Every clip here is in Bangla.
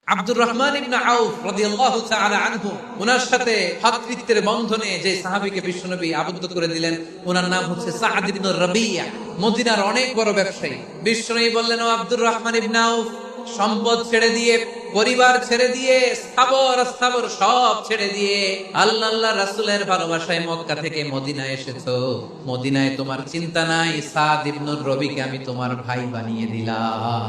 আব্দুর রহমান ইবনে আউফ রাদিয়াল্লাহু তাআলা আনহু ওনার সাথে ভাতৃত্বের বন্ধনে যে সাহাবীকে বিশ্বনবী আবদ্ধ করে দিলেন, ওনার নাম হচ্ছে সাআদ ইবনে রাবিয়া, মদিনার অনেক বড় ব্যবসায়ী। বিশ্বনবী বললেন, ও আব্দুর রহমান ইবনে আউফ, সম্পদ ছেড়ে দিয়ে, পরিবার ছেড়ে দিয়ে, স্থাবর স্থাবর সব ছেড়ে দিয়ে আল্লাহ রাসূলের ভালোবাসায় মক্কা থেকে মদিনায় এসেছো। মদিনায় তোমার চিন্তা নাই, সাআদ ইবনে রবিকে আমি তোমার ভাই বানিয়ে দিলাম।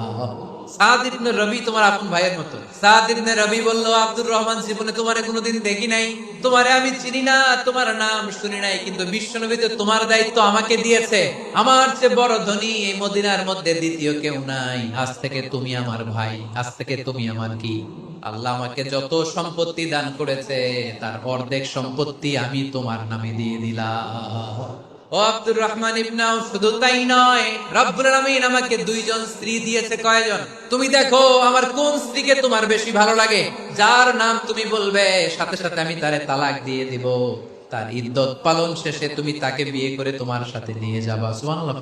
সাআদ ইবনে রবি তোমার আপন ভাইয়ের মতো। সাআদ ইবনে রবি বলল, আব্দুর রহমান, জীবনে তোমারে কোনোদিন দেখি নাই, তোমারে আমি চিনি না, তোমার নাম শুনি নাই, কিন্তু বিশ্বনবী তো তোমার দায়িত্ব আমাকে দিয়েছে। আমার চেয়ে বড় ধনী এই মদিনার মধ্যে দ্বিতীয় কেউ নাই। আজ থেকে তুমি আমার ভাই, আজ থেকে তুমি আমার কি। আল্লাহ আমাকে যত সম্পত্তি দান করেছে তার অর্ধেক সম্পত্তি আমি তোমার নামে দিয়ে দিলাম। ও আব্দুর রহমান ইবনে আউফ, শুধু তাই নয়, রব্বুল আলামিন আমাকে দুইজন স্ত্রী দিয়েছে। কয়জন? তুমি দেখো আমার কোন স্ত্রীকে তোমার বেশি ভালো লাগে, যার নাম তুমি বলবে সাথে সাথে আমি তারে তালাক দিয়ে দিব। তার ইদ্দত পালন শেষে তুমি তাকে বিয়ে করে তোমার সাথে নিয়ে যাবা। সুবহানাল্লাহ।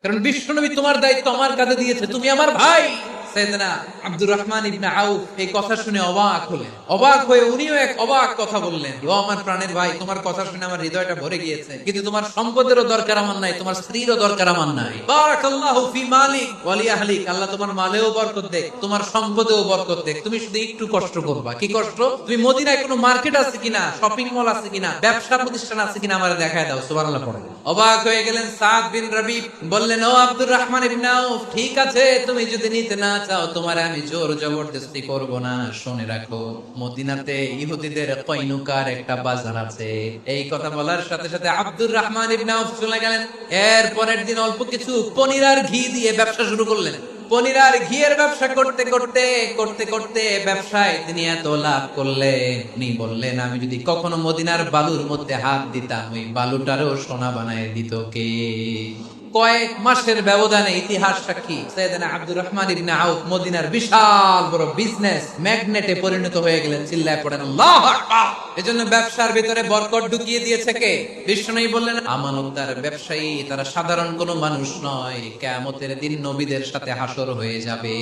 কারণ বিশ্বনবী তোমার দায়িত্ব আমার কাছে দিয়েছে, তুমি আমার ভাই। সাইয়েদনা আব্দুর রহমান ইবনে আউফ এই কথা শুনে অবাক হলেন। অবাক হয়ে উনিও এক অবাক কথা বললেন, ও আমার প্রাণের ভাই, তোমার কথা শুনে আমার হৃদয়টা ভরে গিয়েছে, কিন্তু তোমার সম্পদেরও দরকার আমার নাই, তোমার স্ত্রীরও দরকার আমার নাই। বারাকাল্লাহু ফি মালিক ওয়া লি আহলিক, আল্লাহ তোমার মালেও বরকত দেখ, তোমার সম্পদেও বরকত দেখ। তুমি শুধু একটু কষ্ট করবা। কি কষ্ট? তুমি মদিনায় কোনো মার্কেট আছে কিনা, শপিং মল আছে কিনা, ব্যবসা প্রতিষ্ঠান আছে কিনা আমারে দেখায় দাও। সুবহানাল্লাহ পড়ে। অবাক হয়ে গেলেন সাদ বিন রবি, বললেন, ও আব্দুর রহমান ইবনে আউফ, ঠিক আছে, তুমি যদি নিতে না চাও, তোমার আমি জোর জবরদস্তি করব না। শুনে রাখো, মদিনাতে ইহুদিদের কয়নুকার একটা বাজার আছে। এই কথা বলার সাথে সাথে আব্দুর রহমান ইবনে আউফ চলে গেলেন। এর পরের দিন অল্প কিছু পনির আর ঘি দিয়ে ব্যবসা শুরু করলেন। পনির আর ঘিয়ের ব্যবসা করতে করতে করতে করতে ব্যবসায় তিনি এত লাভ করলেন, উনি বললেন, আমি যদি কখনো মদিনার বালুর মধ্যে হাত দিতাম, ওই বালুটারও সোনা বানায় দিত কে? কয়েক মাসের ব্যবধানে ইতিহাস সাক্ষী, সাইয়েদনা আব্দুর রহমান ইবনে আউফ মদিনার বিশাল বড় বিজনেস ম্যাগনেটে পরিণত হয়ে গেলেন। চিল্লায় পড়েন আল্লাহু আকবার। এজন্য ব্যবসার ভিতরে বরকত ঢুকিয়ে দিয়েছে কে? বিশ্বনবী বললেন, আমানতদার ব্যবসায়ী, তারা সাধারণ কোনো মানুষ নয়, কিয়ামতের দিন নবীদের সাথে হাসর হয়ে যাবে।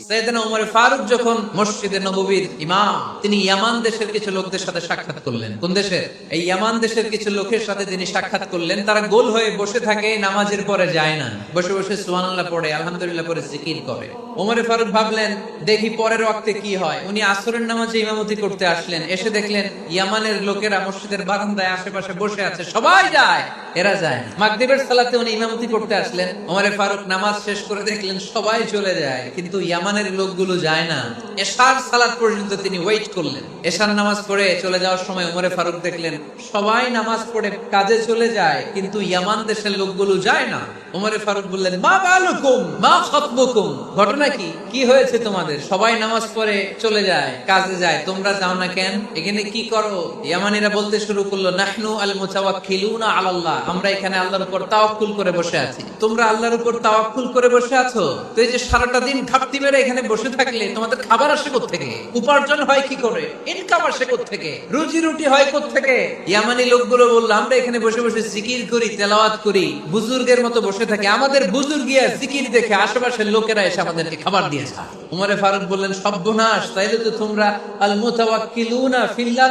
সাইয়েদনা ওমর ফারুক যখন মসজিদে নববীর ইমাম, তিনি ইয়ামান দেশের কিছু লোকদের সাথে সাক্ষাৎ করলেন। কোন দেশের? এই ইয়ামান দেশের কিছু লোকের সাথে তিনি সাক্ষাৎ করলেন। তারা গোল হয়ে বসে থাকে, নামাজের পরে যায় না, বসে বসে সুবহানাল্লাহ পড়ে, আলহামদুলিল্লাহ পড়ে জিকির করে। ওমর ফারুক ভাবলেন, দেখি পরের ওয়াক্তে কি হয়। উনি আসরের নামাজে ইমামতি করতে আসলেন। এসে দেখলেন ইয়ামানের লোকেরা মসজিদের বারান্দায় আশেপাশে বসে আছে, সবাই যায়, এরা যায় না। মাগরিবের সালাতে উনি ইমামতি করতে আসলেন। ওমর ফারুক নামাজ শেষ করে দেখলেন সবাই চলে যায়, কিন্তু ইয়ামানের লোকগুলো যায় না। এশার সালাত পর্যন্ত তিনি ওয়েট করলেন। এশার নামাজ পড়ে চলে যাওয়ার সময় ওমর ফারুক দেখলেন সবাই নামাজ পড়ে কাজে চলে যায়, কিন্তু ইয়ামান দেশের লোকগুলো যায় না। ওমর ফারুক বললেন, মা বালুকুম মা খাতবুকুম, ঘটনা কি? কি হয়েছে তোমাদের? সবাই নামাজ পড়ে চলে যায়, কাজে যায়, তোমরা যাও না কেন? এখানে কি করো? ইয়ামানিরা বলতে শুরু করলো, নাহনু আল মুতাওয়াক্কিলুনা আলাল্লাহ, আমরা এখানে আল্লাহর উপর তাওয়াক্কুল করে বসে আছি। তোমরা আল্লাহর উপর তাওয়াক্কুল করে বসে আছো, তো এই যে সারাটা দিন ঘাপটি মেরে এখানে বসে থাকলে তোমাদের খাবার আসে কোত্থেকে? উপার্জন হয় কি করে? ইনকাম আসে কোত্থেকে? রুজি রুটি হয় কোত্থেকে? ইয়ামানি লোকগুলো বললো, আমরা এখানে বসে বসে জিকির করি, তেলাওয়াত করি, বুজুর্গের মতো বসে থাকি, আমাদের বুজুর্গিয়া জিকির দেখে আশেপাশের লোকেরা এসে আমাদেরকে খাবার দিয়ে যায়। ওমর ফারুক বললেন, সর্বনাশ, তাইলে তো তোমরা আল মুতাওয়াক্কিলুনা ফিল্লাহ,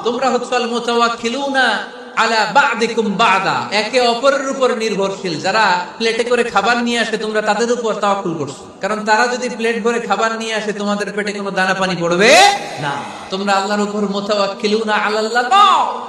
তোমরা হচ্ছে আল মুতাওয়াক্কিলুনা আলা বা'দিকুম বা'দা, একে অপরের উপর নির্ভরশীল। যারা প্লেটে করে খাবার নিয়ে আসে তোমরা তাদের উপর তাওয়াক্কুল করছো, কারণ তারা যদি প্লেট ভরে খাবার নিয়ে আসে তোমাদের পেটে কোনো দানা পানি পড়বে না। তোমরা আল্লাহর উপর মুতাওয়াক্কিলুনা আলাল্লাহ,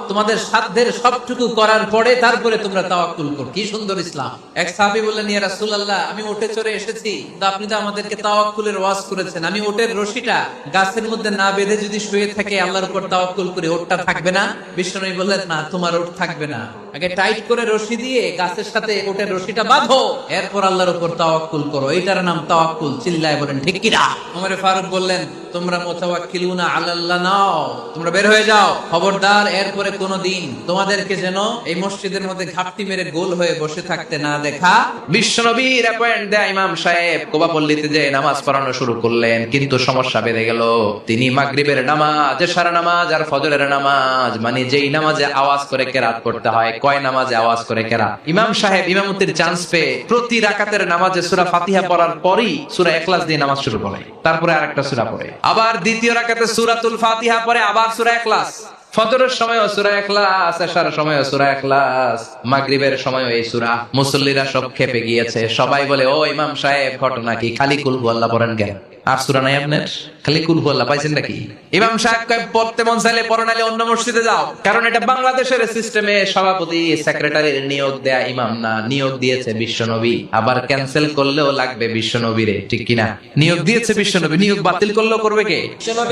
তোমাদের সাধ্যের সবটুকু করার পরে তারপরে তোমরা তাওয়াক্কুল করো। কি সুন্দর ইসলাম! এক সাহাবী বললেন, ইয়া রাসূলুল্লাহ, আমি উটে চড়ে এসেছি, তো আপনি তো আমাদেরকে তাওয়াক্কুলের ওয়াজ করেছেন, আমি উটের রশিটা গাছের মধ্যে না বেঁধে যদি শুয়ে থাকে আল্লাহর উপর তাওয়াক্কুল করি, ওটটা থাকবে না? বিশ্বনবী বললেন, না, তোমার ওট থাকবে না, আগে টাইট করে রশি দিয়ে গাছের সাথে ওটের রশিটা বাঁধো, এরপর আল্লাহর উপর তাওয়াক্কুল করো, এইটার নাম তাওয়াক্কুল। চিল্লায় বলেন ঠিক কিনা? ওমর ফারুক বললেন, তোমরা মুতাওয়াক্কিলুনা আলাল্লাহ নাও, তোমরা বের হয়ে যাও। খবরদার এরপরে কোনোদিন তোমাদেরকে যেন এই মসজিদের মধ্যে ঘাপটি মেরে গোল হয়ে বসে থাকতে না দেখা। বিশ্বনবীর অ্যাপয়েন্ট দেয়া ইমাম সাহেব কোবা পল্লীতে যে নামাজ পড়ানো শুরু করলেন, কিন্তু সমস্যা বেড়ে গেল। তিনি মাগরিবের নামাজ, এশার নামাজ আর ফজরের নামাজ, মানে যেই নামাজে আওয়াজ করে কেরাত পড়তে হয়, কয় নামাজে আওয়াজ করে কেরাত। ইমাম সাহেব ইমামতির চান্স পেয়ে প্রতি রাকাতের নামাজে সূরা ফাতিহা পড়ার পরই সূরা ইখলাস দিয়ে নামাজ শুরু করে, তারপরে আরেকটা সূরা পড়ে, আবার দ্বিতীয় রাকাতে সূরাতুল ফাতিহা পড়ে, আবার সূরা ইখলাস। ফজরের সময়ও সূরা ইখলাস, এশার সময়ও সূরা ইখলাস, মাগরিবের সময়ও এই সূরা। মুসল্লিরা সব খেপে গিয়েছে, সবাই বলে, ও ইমাম সাহেব ঘটনা কি, খালি কুল হুয়াল্লাহ পড়েন কেন? আর সূরা নাই আপনার, খালি কুল হুয়াল্লাহ পাইছেন নাকি? ইমাম সাহেব কয়, পড়তে মন চাইলে পড়ো, নালে অন্য মসজিদে যাও। কারণ এটা বাংলাদেশের সিস্টেমে সভাপতি সেক্রেটারির নিয়োগ দেয়া ইমাম না, নিয়োগ দিয়েছে বিশ্বনবী। আবার ক্যান্সেল করলেও লাগবে বিশ্বনবীরে, ঠিক কিনা? নিয়োগ দিয়েছে বিশ্বনবী, নিয়োগ বাতিল করলেও করবে কে?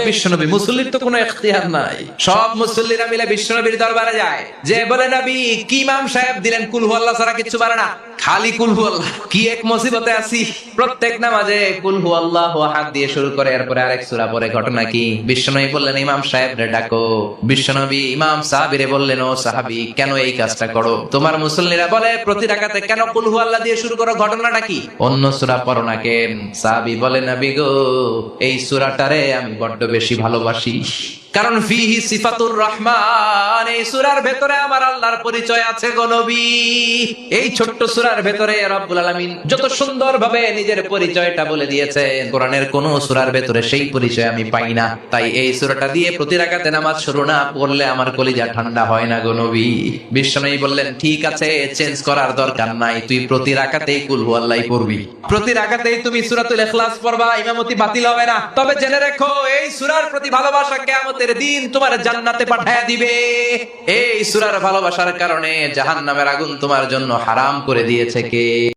বিশ্বনবী। মুসল্লির তো কোনো ইখতিয়ার নাই। সব মুসল্লিরা মিলে বিশ্বনবীর দরবারে যায়, যে বলে, নবী কি ইমাম সাহেব দিলেন, কুল হুয়াল্লাহ ছাড়া কিচ্ছু পারে না, খালি কুল হুয়াল্লাহ। কি এক মুসিবতে আছি, প্রত্যেক নামাজে কুল হুয়াল্লাহু আহাদ দিয়ে শুরু করে, এরপরে আরেক সূরা পড়ে। ঘটনা কি? বিশ্বনবী বললেন, ইমাম সাহেব রে ডাকো। বিশ্বনবী ইমাম সাহাবীরে বললেন, ও সাহাবী, কেন এই কাজটা করো? তোমার মুসল্লিরা বলে প্রতি রাকাতে কেন কুল হুয়াল্লাহ দিয়ে শুরু করো, ঘটনাটা কি? অন্য সূরা পড়ো না কেন? সাহাবী বলে, নবী গো, এই সূরাটারে আমি বড্ড বেশি ভালোবাসি, কারণ ফিহি সিফাতুর রহমান, এই সূরার ভেতরে আমার আল্লাহর পরিচয় আছে গো নবী। এই ছোট্ট সূরার ভেতরে রব্বুল আলামিন যত সুন্দরভাবে নিজের পরিচয়টা বলে দিয়েছেন, কোরআনের কোন সূরার ভেতরে সেই পরিচয় আমি পাই না। তাই এই সূরাটা দিয়ে প্রতি রাকাতে নামাজ শুরু না পড়লে আমার কলিজা ঠান্ডা হয় না গো নবী। বিশ্বনবী বললেন, ঠিক আছে, চেঞ্জ করার দরকার নাই, তুই প্রতি রাকাতেই কুল হুয়াল্লাহ পড়বি, প্রতি রাকাতেই তুমি সূরাতুল ইখলাস পড়বা, ইমামতি বাতিল হবে না। তবে জেনে রেখো, এই সূরার প্রতি ভালোবাসা কিয়ামতের দিন তোমার জান্নাতে পাঠায় দিবে। এই সূরার ভালোবাসার কারণে জাহান্নামের আগুন তোমার জন্য হারাম করে দিয়েছে কে?